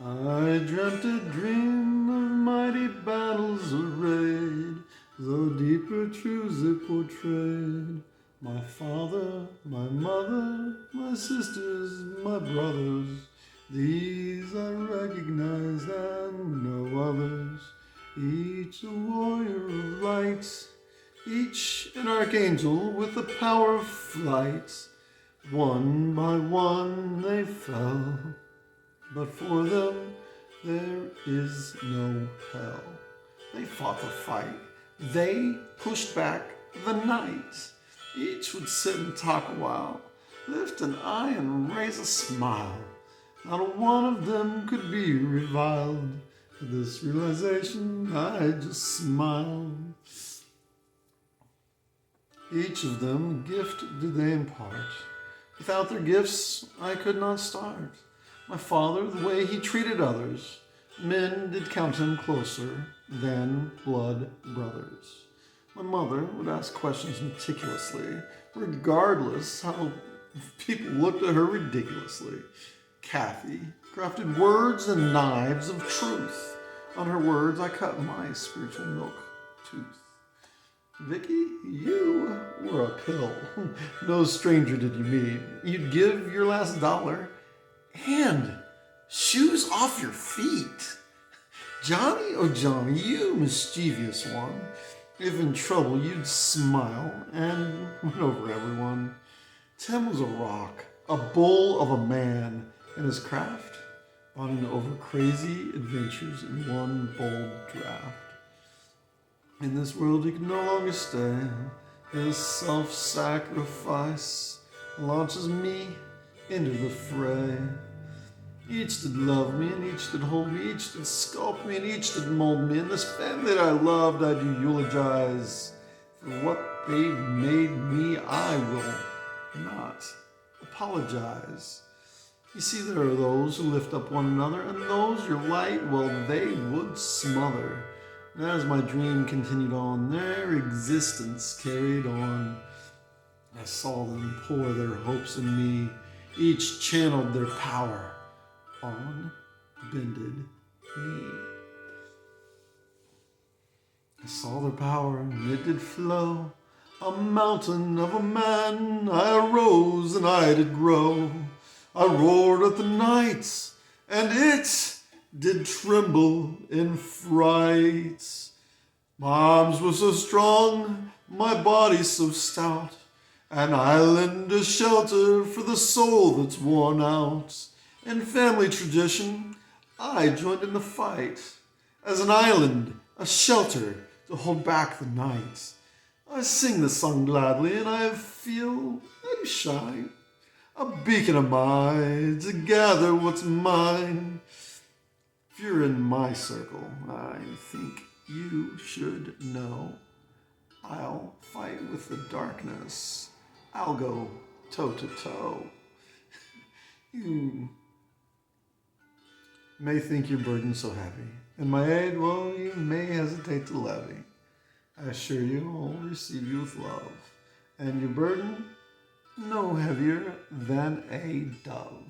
I dreamt a dream of mighty battles arrayed, though deeper truths it portrayed. My father, my mother, my sisters, my brothers, these I recognized and no others. Each a warrior of light, each an archangel with the power of flight. One by one they fell, but for them there is no hell. They fought the fight. They pushed back the night. Each would sit and talk a while, lift an eye and raise a smile. Not one of them could be reviled. For this realization, I just smiled. Each of them a gift did they impart. Without their gifts, I could not start. My father, the way he treated others, men did count him closer than blood brothers. My mother would ask questions meticulously, regardless how people looked at her ridiculously. Kathy crafted words and knives of truth. On her words, I cut my spiritual milk tooth. Vickie, you were a pill. No stranger did you meet. You'd give your last dollar and shoes off your feet. Johnny, oh Johnny, you mischievous one. If in trouble, you'd smile and win over everyone. Tim was a rock, a bull of a man, and his craft bonding over crazy adventures in one bold draft. In this world he can no longer stay. His self-sacrifice launches me into the fray. Each did love me, and each did hold me, each did sculpt me, and each did mold me. And this family that I loved, I do eulogize. For what they've made me, I will not apologize. You see, there are those who lift up one another, and those your light, well, they would smother. And as my dream continued on, their existence carried on. I saw them pour their hopes in me, each channeled their power on bended knee. I saw their power, and it did flow. A mountain of a man, I arose and I did grow. I roared at the night, and it did tremble in fright. My arms were so strong, my body so stout, an island a shelter for the soul that's worn out. In family tradition, I joined in the fight, as an island, a shelter to hold back the night. I sing this song gladly, and I feel I do shine, a beacon of mine to gather what's mine. If you're in my circle, I think you should know I'll fight with the darkness. I'll go toe to toe. You may think your burden so heavy, and my aid, well, you may hesitate to levy. I assure you I'll receive you with love, and your burden no heavier than a dove.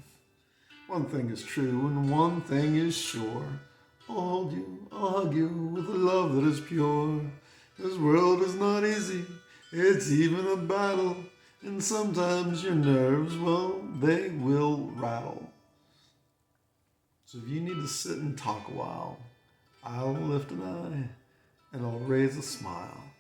One thing is true, and one thing is sure. I'll hold you, I'll hug you with a love that is pure. This world is not easy, it's even a battle, and sometimes your nerves, well, they will rattle. So if you need to sit and talk a while, I'll lift an eye and I'll raise a smile.